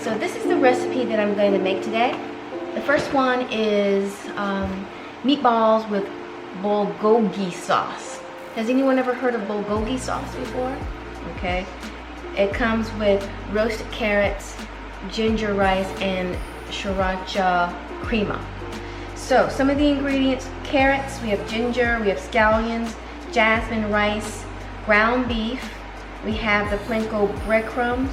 So this is the recipe that I'm going to make today. The first one is meatballs with bulgogi sauce. Has anyone ever heard of bulgogi sauce before? Okay. It comes with roasted carrots, ginger rice, and sriracha crema. So some of the ingredients: carrots, we have ginger, we have scallions, jasmine rice, ground beef, we have the panko breadcrumbs,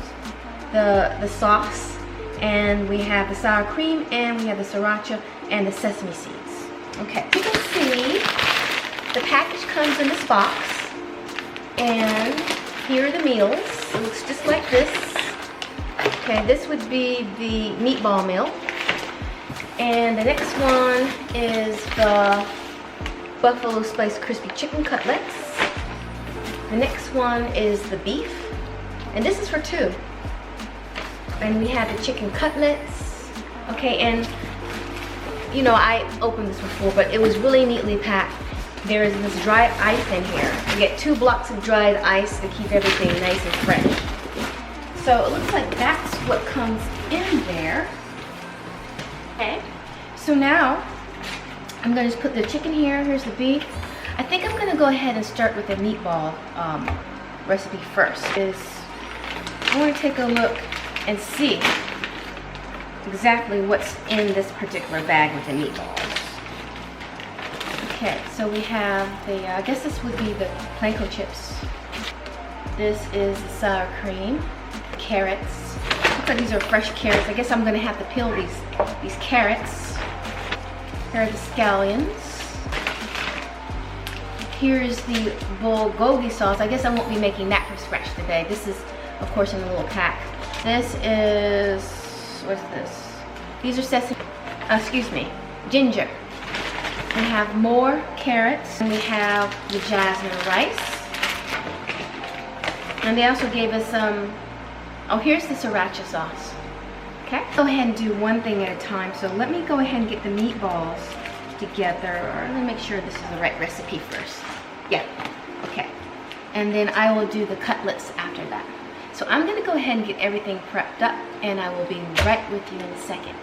the sauce, and we have the sour cream, and we have the sriracha and the sesame seeds. Okay, you can see the package comes in this box, and here are the meals. It looks just like this. Okay, this would be the meatball meal. And the next one is the buffalo spice crispy chicken cutlets. The next one is the beef, and this is for two. And we have the chicken cutlets. Okay, and you know, I opened this before, but it was really neatly packed. There is this dried ice in here. You get 2 blocks of dried ice to keep everything nice and fresh. So it looks like that's what comes in there. Okay, so now I'm gonna just put the chicken here. Here's the beef. I think I'm gonna go ahead and start with the meatball recipe first. I want to take a look and see exactly what's in this particular bag with the meatballs. Okay, so we have the, I guess this would be the panko chips. This is the sour cream, carrots. Looks like these are fresh carrots. I guess I'm gonna have to peel these carrots. Here are the scallions. Here's the bulgogi sauce. I guess I won't be making that from scratch today. This is, of course, in a little pack. This is, what's this? These are sesame, ginger. We have more carrots, and we have the jasmine rice. And they also gave us some, oh, here's the sriracha sauce. Okay, go ahead and do one thing at a time. So let me go ahead and get the meatballs together, or let me make sure this is the right recipe first. Yeah, okay. And then I will do the cutlets after that. So I'm gonna go ahead and get everything prepped up, and I will be right with you in a second.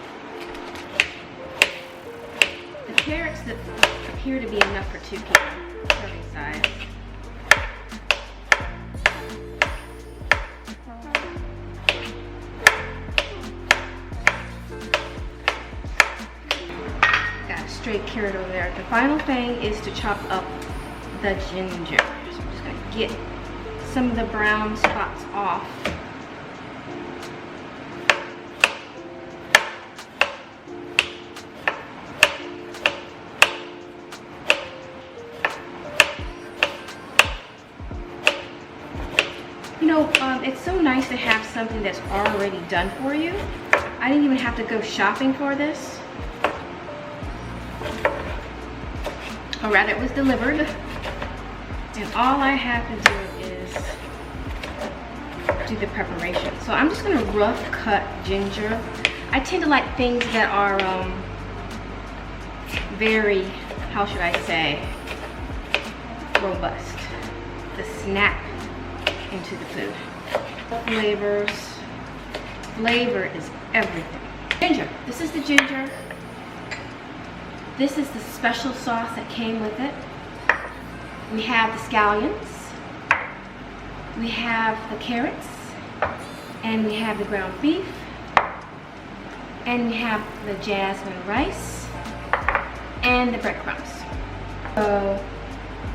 The carrots that appear to be enough for 2 people, serving size. Got a straight carrot over there. The final thing is to chop up the ginger. So I'm just gonna get some of the brown spots off. You know, it's so nice to have something that's already done for you. I didn't even have to go shopping for this. Or rather, it was delivered. And all I have to do is do the preparation. So I'm just gonna rough cut ginger. I tend to like things that are very, how should I say, robust. To snap into the food. Flavors. Flavor is everything. Ginger. This is the ginger. This is the special sauce that came with it. We have the scallions. We have the carrots. And we have the ground beef. And we have the jasmine rice. And the breadcrumbs. So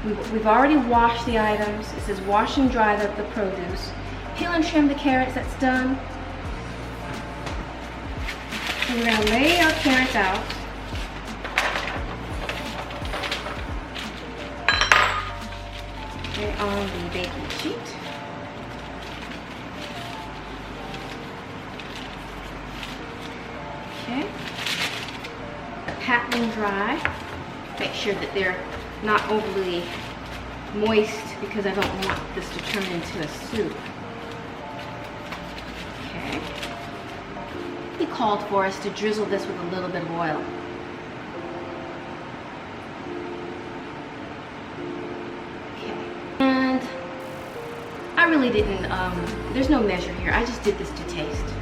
we've already washed the items. It says wash and dry the produce. Peel and trim the carrots, that's done. So we're gonna lay our carrots out. Lay on the baking sheet. Okay. Pat them dry. Make sure that they're not overly moist because I don't want this to turn into a soup. Okay. He called for us to drizzle this with a little bit of oil. Okay. And I really didn't, there's no measure here. I just did this to taste.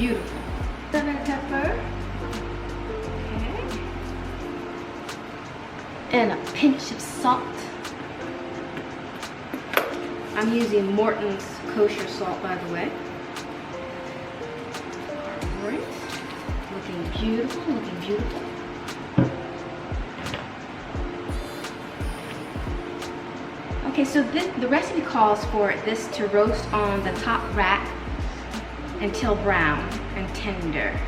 beautiful. Lemon pepper. Okay. And a pinch of salt. I'm using Morton's kosher salt, by the way. Alright. Looking beautiful, looking beautiful. Okay, so the recipe calls for this to roast on the top rack until brown and tender.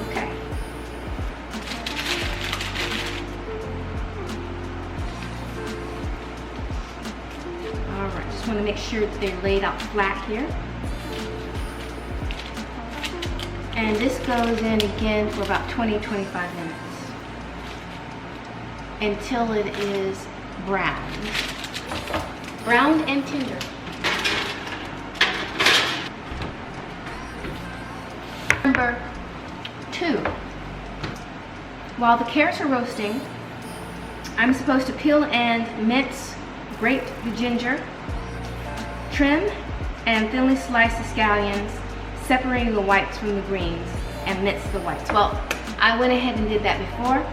Okay. Alright, just want to make sure that they're laid out flat here. And this goes in again for about 20-25 minutes until it is brown. Brown and tender. Number 2. While the carrots are roasting, I'm supposed to peel and mince, grate the ginger, trim and thinly slice the scallions, separating the whites from the greens, and mince the whites. Well, I went ahead and did that before.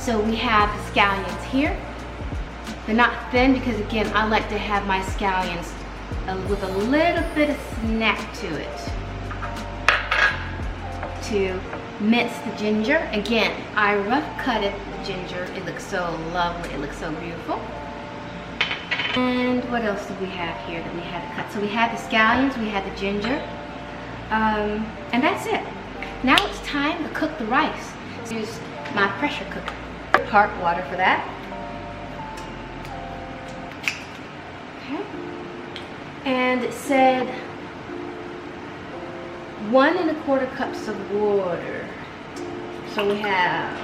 So we have the scallions here. They're not thin because, again, I like to have my scallions with a little bit of snap to it. To mince the ginger. Again, I rough cutted the ginger. It looks so lovely. It looks so beautiful. And what else did we have here that we had to cut? So we had the scallions, we had the ginger, and that's it. Now it's time to cook the rice. Use my pressure cooker. Part water for that. Okay. And it said 1 1/4 cups of water. So we have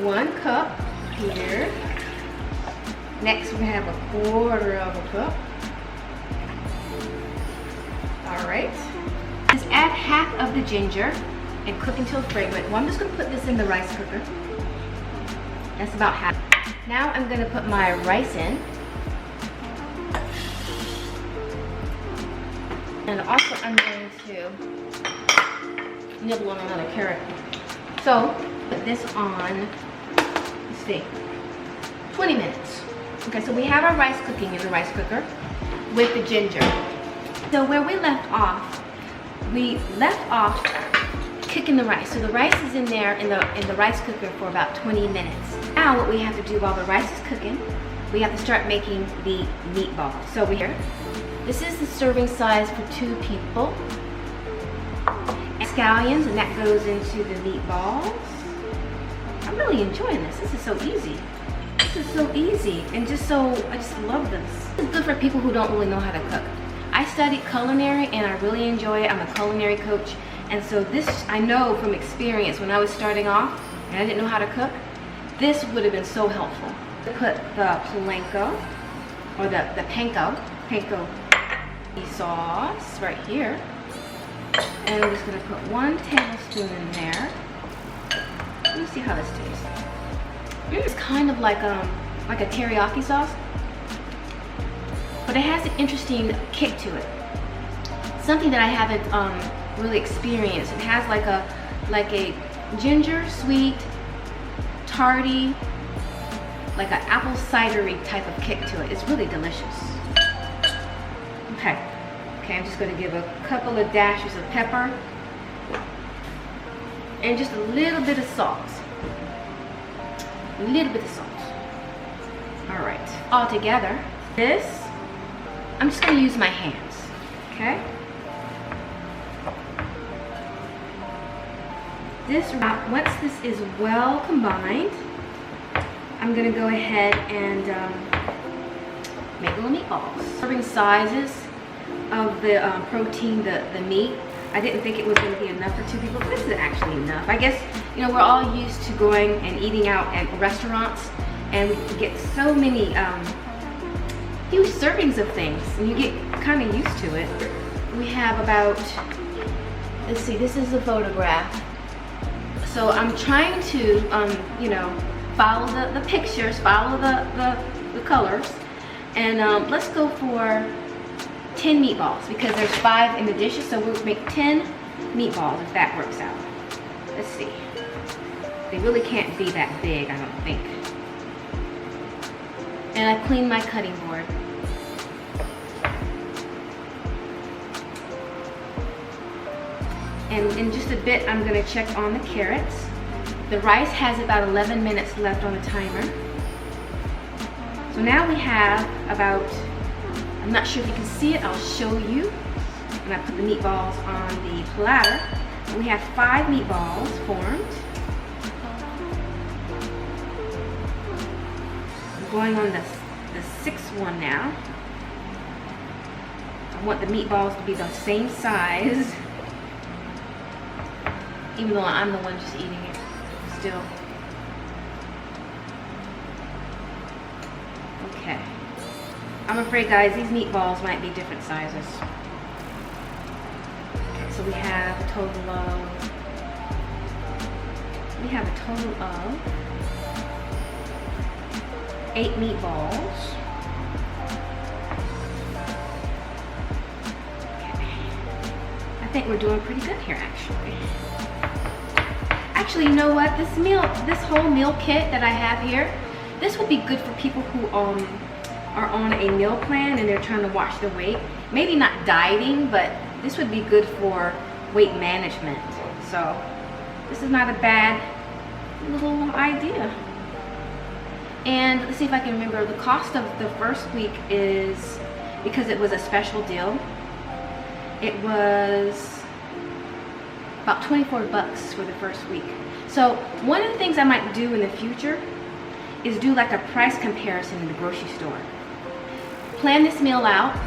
1 cup here. Next we have 1/4 cup. Alright. Just add half of the ginger and cook until fragrant. Well, I'm just going to put this in the rice cooker. That's about half. Now I'm going to put my rice in. And also I'm going to nibble on another carrot. So, put this on, let's see, 20 minutes. Okay, so we have our rice cooking in the rice cooker with the ginger. So where we left off cooking the rice. So the rice is in there in the rice cooker for about 20 minutes. Now what we have to do while the rice is cooking, we have to start making the meatballs. So this is the serving size for 2 people. And scallions, and that goes into the meatballs. I'm really enjoying this. This is so easy. This is so easy and I just love this. It's good for people who don't really know how to cook. I studied culinary and I really enjoy it. I'm a culinary coach. And so this, I know from experience, when I was starting off and I didn't know how to cook, this would have been so helpful. To put the panko sauce right here. And I'm just gonna put 1 tablespoon in there. Let me see how this tastes. It's kind of like a teriyaki sauce, but it has an interesting kick to it. Something that I haven't really experienced. It has like a ginger, sweet, tarty, like an apple cidery type of kick to it. It's really delicious. Okay, I'm just going to give a couple of dashes of pepper and just a little bit of salt. A little bit of salt. All right, all together. This, I'm just going to use my hands. Okay. Once this is well combined, I'm going to go ahead and make little meatballs. Serving sizes of the protein, the meat. I didn't think it was going to be enough for 2 people, but this is actually enough. I guess, you know, we're all used to going and eating out at restaurants, and we get so many huge servings of things, and you get kind of used to it. We have about, let's see, this is a photograph. So I'm trying to, you know, follow the pictures, follow the colors, and let's go for 10 meatballs because there's 5 in the dishes, so we'll make 10 meatballs if that works out. Let's see. They really can't be that big, I don't think. And I cleaned my cutting board. And in just a bit, I'm gonna check on the carrots. The rice has about 11 minutes left on the timer. So now we have about, I'm not sure if you can see it, I'll show you. And I put the meatballs on the platter. We have 5 meatballs formed. I'm going on the 6th one now. I want the meatballs to be the same size, even though I'm the one just eating it still. Okay. I'm afraid, guys, these meatballs might be different sizes. Okay, so we have a total of 8 meatballs. Okay. I think we're doing pretty good here, actually. Actually, you know what? This whole meal kit that I have here, this would be good for people who are on a meal plan and they're trying to watch their weight. Maybe not dieting, but this would be good for weight management. So this is not a bad little idea. And let's see if I can remember. The cost of the first week is, because it was a special deal, it was about 24 bucks for the first week. So one of the things I might do in the future is do like a price comparison in the grocery store. Plan this meal out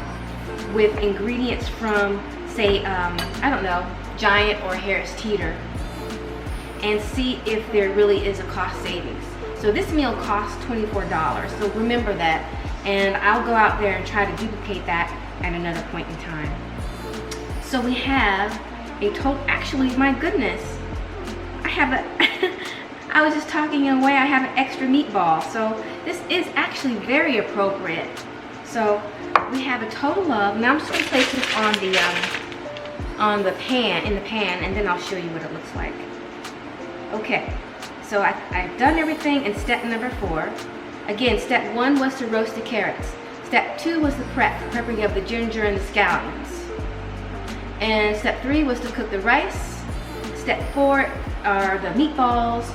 with ingredients from, say, I don't know, Giant or Harris Teeter, and see if there really is a cost savings. So this meal costs $24, so remember that, and I'll go out there and try to duplicate that at another point in time. So we have a total, actually, my goodness, I have a, I was just talking in a way, I have an extra meatball, so this is actually very appropriate. So we have a total of, now I'm just going to place this on the pan, and then I'll show you what it looks like. Okay, so I've done everything in step number 4. Again, step 1 was to roast the carrots. Step 2 was the prepping of the ginger and the scallions. And step 3 was to cook the rice. Step 4 are the meatballs.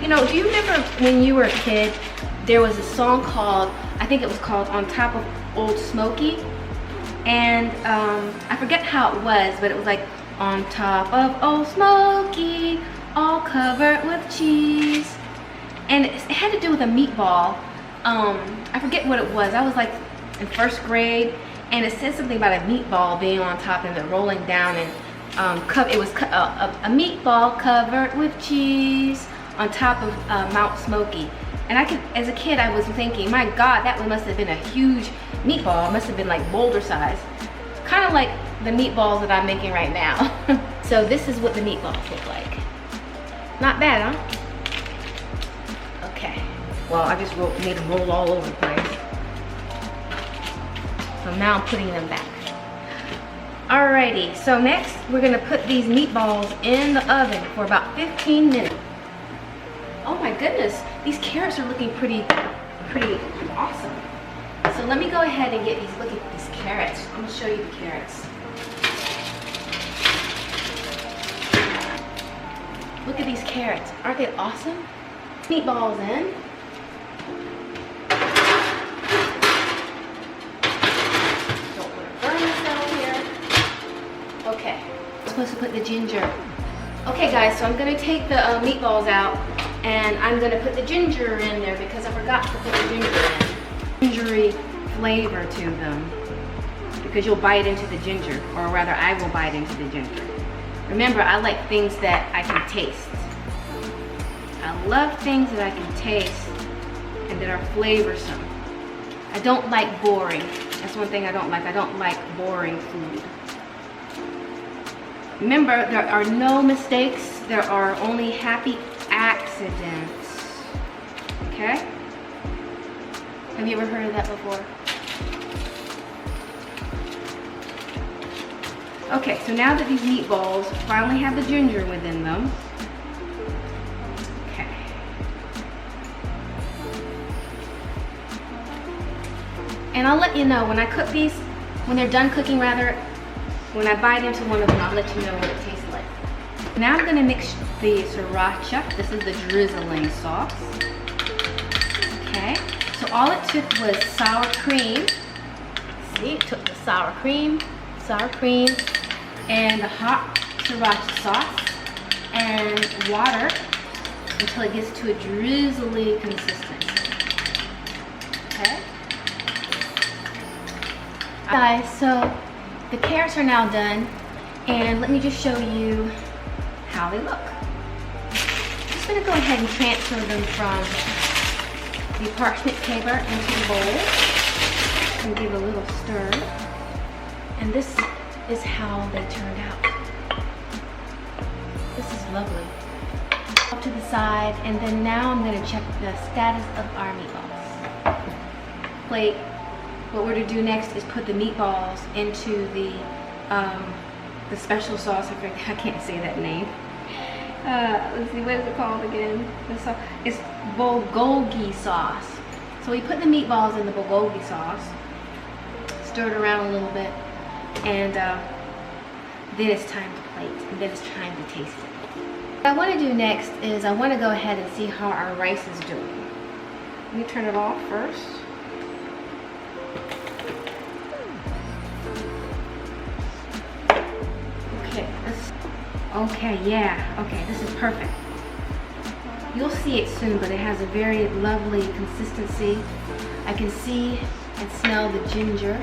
You know, do you remember when you were a kid, there was a song called, I think it was called On Top of Old Smoky? And I forget how it was, but it was like, on top of Old Smoky, all covered with cheese. And it had to do with a meatball. I forget what it was. I was like in 1st grade, and it said something about a meatball being on top and then rolling down, and it was a meatball covered with cheese on top of Mount Smoky. And as a kid, I was thinking, my God, that one must have been a huge meatball. It must have been like boulder size. Kind of like the meatballs that I'm making right now. So this is what the meatballs look like. Not bad, huh? Okay. Well, I just made them roll all over the place. So now I'm putting them back. Alrighty, so next we're gonna put these meatballs in the oven for about 15 minutes. Oh my goodness, these carrots are looking pretty awesome. So let me go ahead and look at these carrots. I'm gonna show you the carrots. Look at these carrots, aren't they awesome? Meatballs in. Don't want to burn myself here. Okay, I'm supposed to put the ginger. Okay guys, so I'm gonna take the meatballs out, and I'm gonna put the ginger in there because I forgot to put the ginger in. Gingery flavor to them, because you'll bite into the ginger, or rather I will bite into the ginger. Remember, I like things that I can taste. I love things that I can taste and that are flavorsome. I don't like boring. That's one thing I don't like. I don't like boring food. Remember, there are no mistakes. There are only happy accidents. Okay? Have you ever heard of that before? Okay, so now that these meatballs finally have the ginger within them, okay. And I'll let you know when I cook these, when they're done cooking rather, when I bite into one of them, I'll let you know what it tastes like. Now I'm gonna mix the sriracha. This is the drizzling sauce. Okay, so all it took was sour cream. See, it took the sour cream, and the hot sriracha sauce, and water until it gets to a drizzly consistency. Okay. Guys, so the carrots are now done, and let me just show you how they look. I'm just gonna go ahead and transfer them from the parchment paper into the bowl and give a little stir. And this is how they turned out. This is lovely. Up to the side, and then now I'm gonna check the status of our meatballs. Plate. What we're to do next is put the meatballs into the special sauce. I can't say that name. Let's see, what is it called again? It's bulgogi sauce. So we put the meatballs in the bulgogi sauce, stir it around a little bit, and then it's time to plate, and then it's time to taste it. What I want to do next is I want to go ahead and see how our rice is doing. Let me turn it off first. Okay, this is perfect. You'll see it soon, but it has a very lovely consistency. I can see and smell the ginger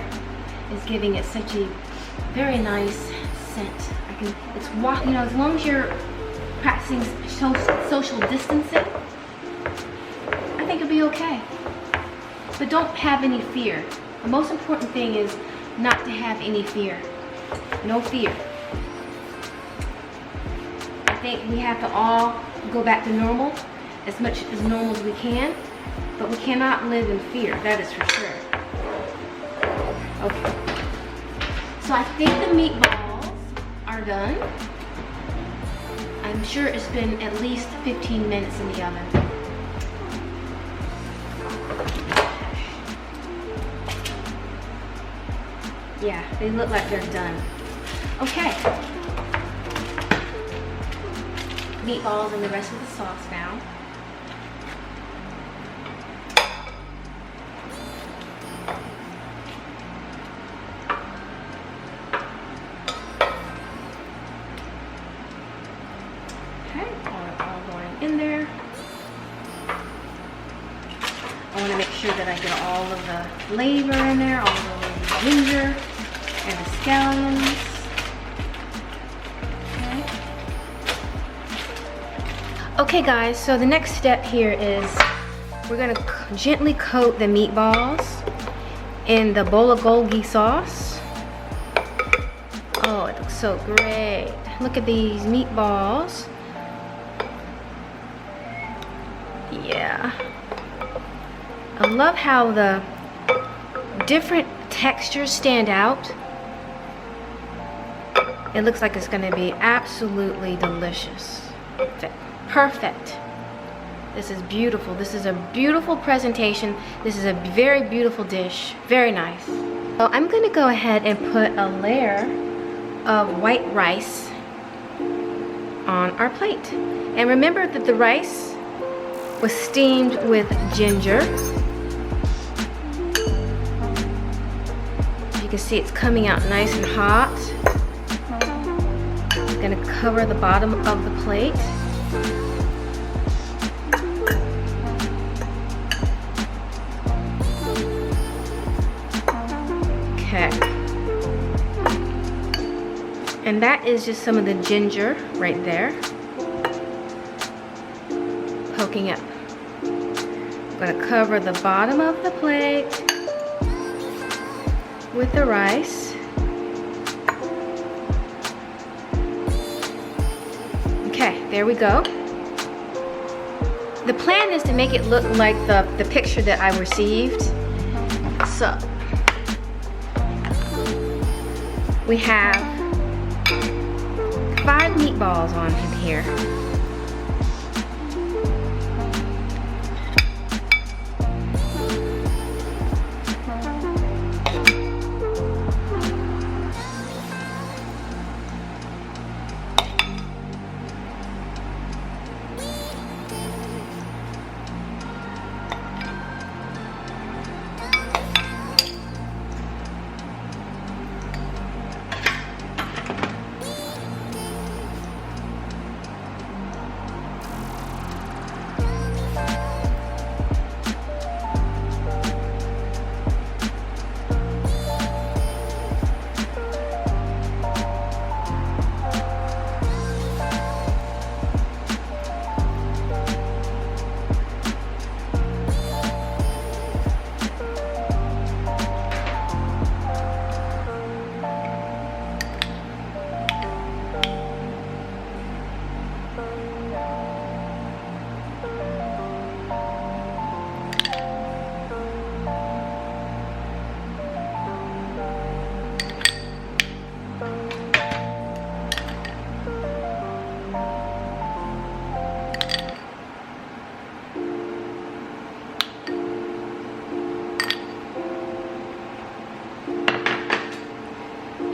is giving it such a very nice scent. It's walking, as long as you're practicing social distancing, I think it'll be okay. But don't have any fear. The most important thing is not to have any fear. No fear. I think we have to all go back to normal, as much as normal as we can, but we cannot live in fear, that is for sure. Okay, so I think the meatballs are done. I'm sure it's been at least 15 minutes in the oven. Yeah, they look like they're done. Okay. Meatballs and the rest of the sauce now. Okay, all going in there. I want to make sure that I get all of the flavor in there, all of the ginger and the scallions. Okay guys, so the next step here is we're gonna gently coat the meatballs in the bulgogi sauce. Oh, it looks so great. Look at these meatballs. Yeah. I love how the different textures stand out. It looks like it's gonna be absolutely delicious. Perfect. This is beautiful. This is a beautiful presentation. This is a very beautiful dish. Very nice. So I'm going to go ahead and put a layer of white rice on our plate. And remember that the rice was steamed with ginger. As you can see, it's coming out nice and hot. I'm going to cover the bottom of the plate. Okay. And that is just some of the ginger right there, poking up. I'm going to cover the bottom of the plate with the rice. Okay, there we go. The plan is to make it look like the picture that I received So we have 5 meatballs on here.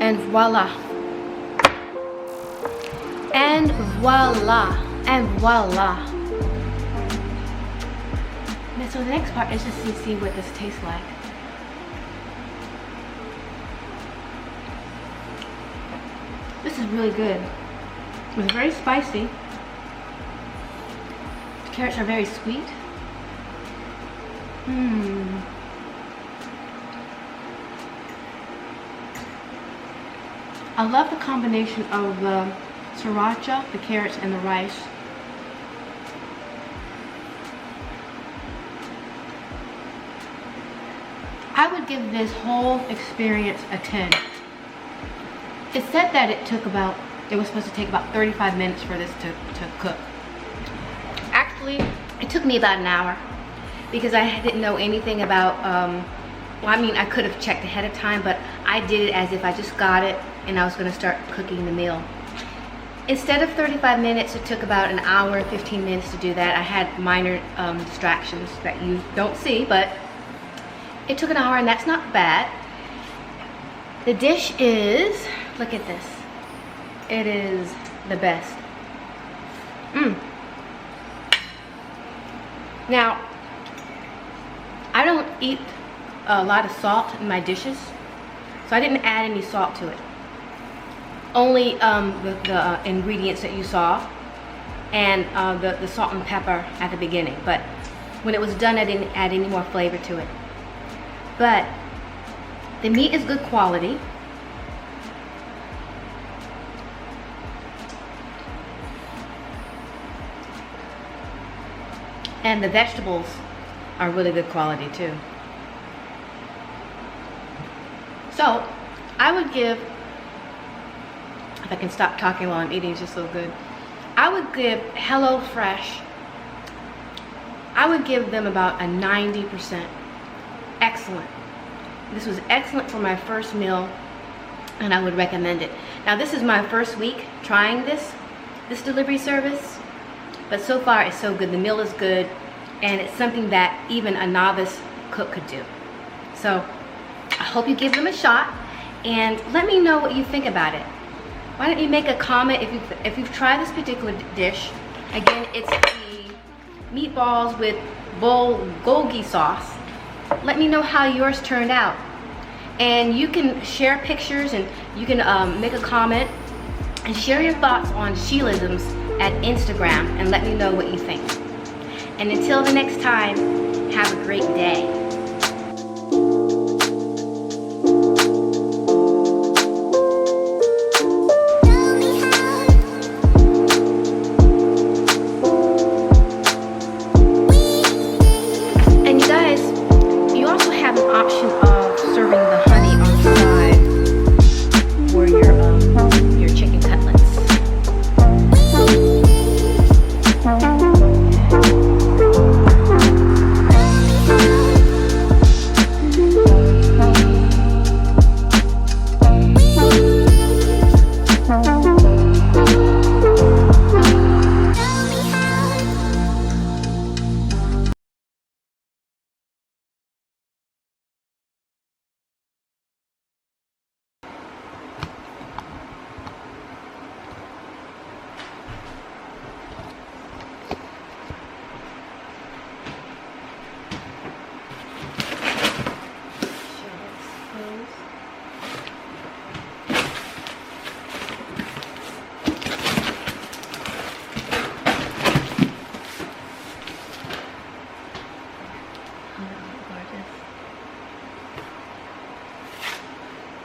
And voila. And voila. And voila. And so the next part is just to see what this tastes like. This is really good. It's very spicy. The carrots are very sweet. I love the combination of the sriracha, the carrots, and the rice. I would give this whole experience a 10. It said that it was supposed to take about 35 minutes for this to cook. Actually, it took me about an hour because I didn't know anything about, well, I mean, I could have checked ahead of time, but I did it as if I just got it and I was gonna start cooking the meal. Instead of 35 minutes, it took about an hour and 15 minutes to do that. I had minor distractions that you don't see, but it took an hour and that's not bad. The dish is, look at this. It is the best. Now, I don't eat a lot of salt in my dishes, so I didn't add any salt to it. Only the ingredients that you saw and the salt and pepper at the beginning. But when it was done, I didn't add any more flavor to it. But the meat is good quality. And the vegetables are really good quality too. So I would give, if I can stop talking while I'm eating, it's just so good. I would give HelloFresh, I would give them about a 90%. Excellent. This was excellent for my first meal and I would recommend it. Now this is my first week trying this delivery service, but so far it's so good. The meal is good and it's something that even a novice cook could do. So I hope you give them a shot and let me know what you think about it. Why don't you make a comment if you've tried this particular dish. Again, it's the meatballs with bulgogi sauce. Let me know how yours turned out. And you can share pictures and you can make a comment and share your thoughts on Sheilaisms at Instagram and let me know what you think. And until the next time, have a great day.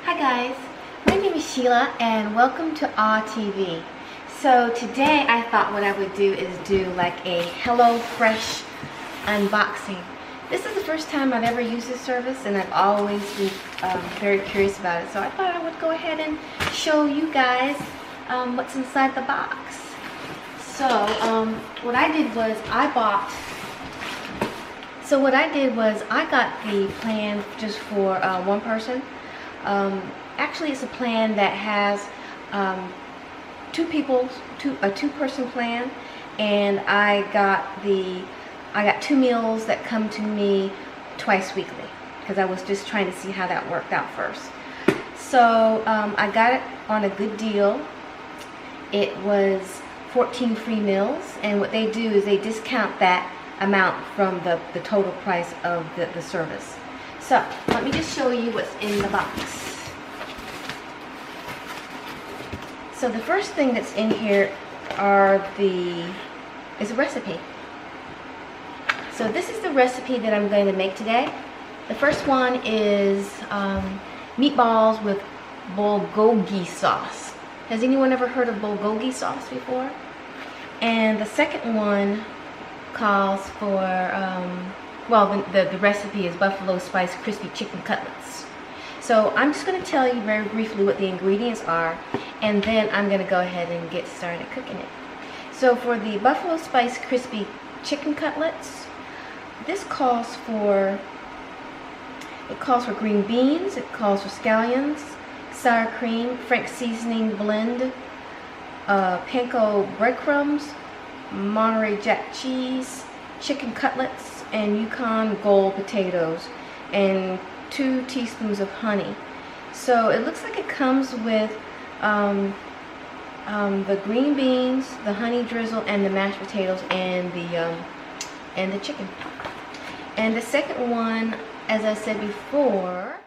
Hi guys, my name is Sheila and welcome to Awe TV. So today I thought what I would do is do like a HelloFresh unboxing. This is the first time I've ever used this service and I've always been very curious about it. So I thought I would go ahead and show you guys what's inside the box. So what I did was I got the plan just for one person. Actually, it's a plan that has a two-person plan, and I got 2 meals that come to me twice weekly because I was just trying to see how that worked out first. So I got it on a good deal. It was 14 free meals, and what they do is they discount that amount from the total price of the service. So let me just show you what's in the box. So the first thing that's in here is a recipe. So this is the recipe that I'm going to make today. The first one is meatballs with bulgogi sauce. Has anyone ever heard of bulgogi sauce before? And the second one calls for, the recipe is buffalo spice crispy chicken cutlets. So I'm just going to tell you very briefly what the ingredients are, and then I'm going to go ahead and get started cooking it. So for the buffalo spice crispy chicken cutlets, this calls for green beans, it calls for scallions, sour cream, Frank's seasoning blend, panko breadcrumbs, Monterey Jack cheese, chicken cutlets, and Yukon Gold potatoes, and 2 teaspoons of honey. So it looks like it comes with the green beans, the honey drizzle, and the mashed potatoes, and the chicken. And the second one, as I said before,